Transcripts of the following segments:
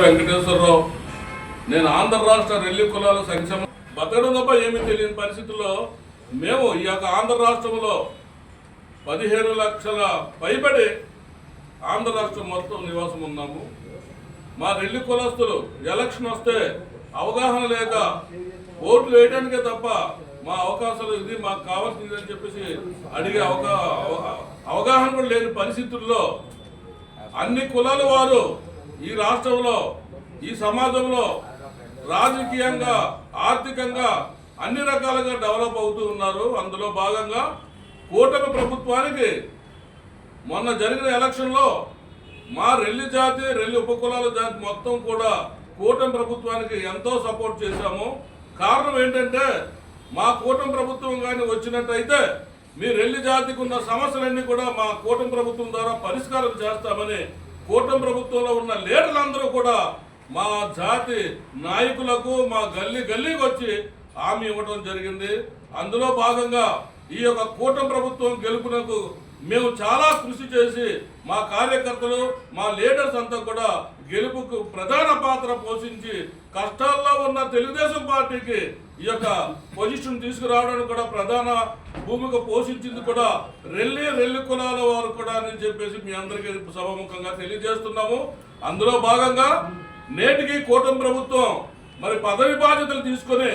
వెంకటేశ్వరరావు. నేను ఆంధ్ర రాష్ట్ర రెల్లి కులాల సంక్షేమ బతకడం తప్ప ఏమీ తెలియని పరిస్థితుల్లో మేము ఈ యొక్క ఆంధ్ర రాష్ట్రంలో 15 లక్షల పైబడి ఆంధ్ర రాష్ట్రం మొత్తం నివాసం ఉన్నాము. మా రెల్లి కులస్తులు ఎలక్షన్ వస్తే అవగాహన లేక ఓట్లు వేయడానికే తప్ప మా అవకాశాలు ఇది మాకు కావాల్సింది అని చెప్పేసి అడిగే అవగాహన కూడా లేని పరిస్థితుల్లో అన్ని కులాల వారు ఈ రాష్ట్రంలో ఈ సమాజంలో రాజకీయంగా ఆర్థికంగా అన్ని రకాలుగా డెవలప్ అవుతూ ఉన్నారు. అందులో భాగంగా కూటమి ప్రభుత్వానికి మొన్న జరిగిన ఎలక్షన్లో మా రెల్లి జాతి రెల్లి ఉపకులాల జాతి మొత్తం కూడా కూటమి ప్రభుత్వానికి ఎంతో సపోర్ట్ చేశాము. కారణం ఏంటంటే మా కూటమి ప్రభుత్వం కానీ వచ్చినట్టయితే మీ రెల్లి జాతికి ఉన్న సమస్యలన్నీ కూడా మా కూటమి ప్రభుత్వం ద్వారా పరిష్కారం చేస్తామని కూటమి ప్రభుత్వంలో ఉన్న లీడర్లందరూ కూడా మా జాతి నాయకులకు మా గల్లీకి వచ్చి హామీ ఇవ్వడం జరిగింది. అందులో భాగంగా ఈ యొక్క కూటమి ప్రభుత్వం గెలుపునకు మేము చాలా కృషి చేసి మా కార్యకర్తలు మా లీడర్స్ అంతా కూడా గెలుపుకు ప్రధాన పాత్ర పోషించి కష్టాల్లో ఉన్న తెలుగుదేశం పార్టీకి ఈ యొక్క పొజిషన్ తీసుకురావడానికి కూడా ప్రధాన భూమిక పోషించింది కూడా రెల్లి కులాల వారు కూడా అని చెప్పేసి మీ అందరికీ సభాముఖంగా తెలియజేస్తున్నాము. అందులో భాగంగా నేటికి కూటమి ప్రభుత్వం మరి పదవి బాధ్యతలు తీసుకొని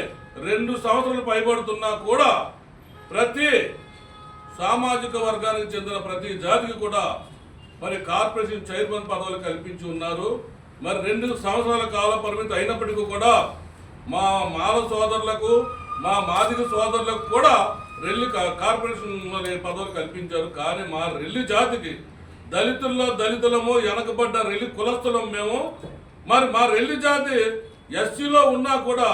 2 సంవత్సరాలు పైబడుతున్నా కూడా ప్రతి సామాజిక వర్గానికి చెందిన ప్రతి జాతికి కూడా మరి కార్పొరేషన్ చైర్మన్ పదవులు కల్పించి ఉన్నారు. మరి 2 సంవత్సరాల కాల పరిమితి అయినప్పటికీ కూడా మా మాల సోదరులకు మా మాదిగ సోదరులకు కూడా రెల్లి కార్పొరేషన్ పదవులు కల్పించారు. కానీ మా రెల్లి జాతికి దళితులము వెనకబడ్డ రెల్లి కులస్తులం మేము. మరి మా రెల్లి జాతి ఎస్సీలో ఉన్నా కూడా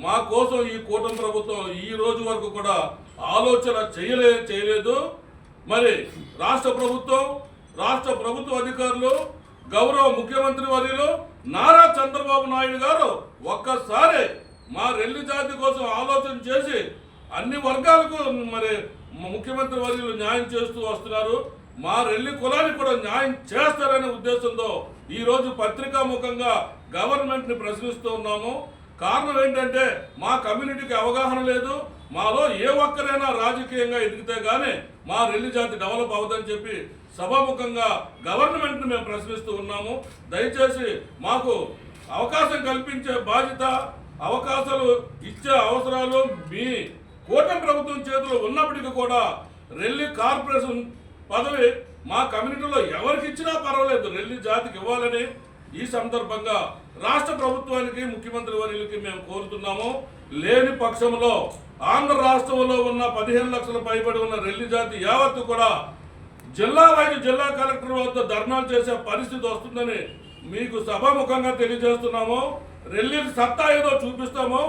మా కోసం ఈ కూటమి ప్రభుత్వం ఈ రోజు వరకు కూడా ఆలోచన చేయలేదు. మరి రాష్ట్ర ప్రభుత్వ అధికారులు గౌరవ ముఖ్యమంత్రి వర్యులు నారా చంద్రబాబు నాయుడు గారు ఒక్కసారి మా రెల్లి జాతి కోసం ఆలోచన చేసి అన్ని వర్గాలకు మరి ముఖ్యమంత్రి వర్యులు న్యాయం చేస్తూ వస్తున్నారు. మా రెల్లి కులానికి కూడా న్యాయం చేస్తారనే ఉద్దేశంతో ఈరోజు పత్రికాముఖంగా గవర్నమెంట్ని ప్రశ్నిస్తూ ఉన్నాము. కారణం ఏంటంటే మా కమ్యూనిటీకి అవగాహన లేదు. మాలో ఏ ఒక్కరైనా రాజకీయంగా ఎదిగితే కానీ మా రెల్లి జాతి డెవలప్ అవ్వదని చెప్పి సభాముఖంగా గవర్నమెంట్ని మేము ప్రశ్నిస్తూ ఉన్నాము. దయచేసి మాకు అవకాశం కల్పించే బాధ్యత, అవకాశాలు ఇచ్చే అవసరాలు మీ కూటమి ప్రభుత్వం చేతిలో ఉన్నప్పటికీ కూడా రెల్లి కార్పొరేషన్ పదవి మా కమ్యూనిటీలో ఎవరికి ఇచ్చినా పర్వాలేదు, రెల్లి జాతికి ఇవ్వాలని ఈ సందర్భంగా రాష్ట్ర ప్రభుత్వానికి ముఖ్యమంత్రి వర్యులకి మేము కోరుతున్నాము. లేని పక్షంలో ఆంధ్ర రాష్ట్రంలో ఉన్న 15 లక్షల పైబడి ఉన్న రెల్లి జాతి యావత్తు కూడా జిల్లా కలెక్టర్ వద్ద ధర్నాలు చేసే పరిస్థితి వస్తుందని మీకు సభాముఖంగా తెలియజేస్తున్నాము. రెల్లి సత్తా ఏదో చూపిస్తాము.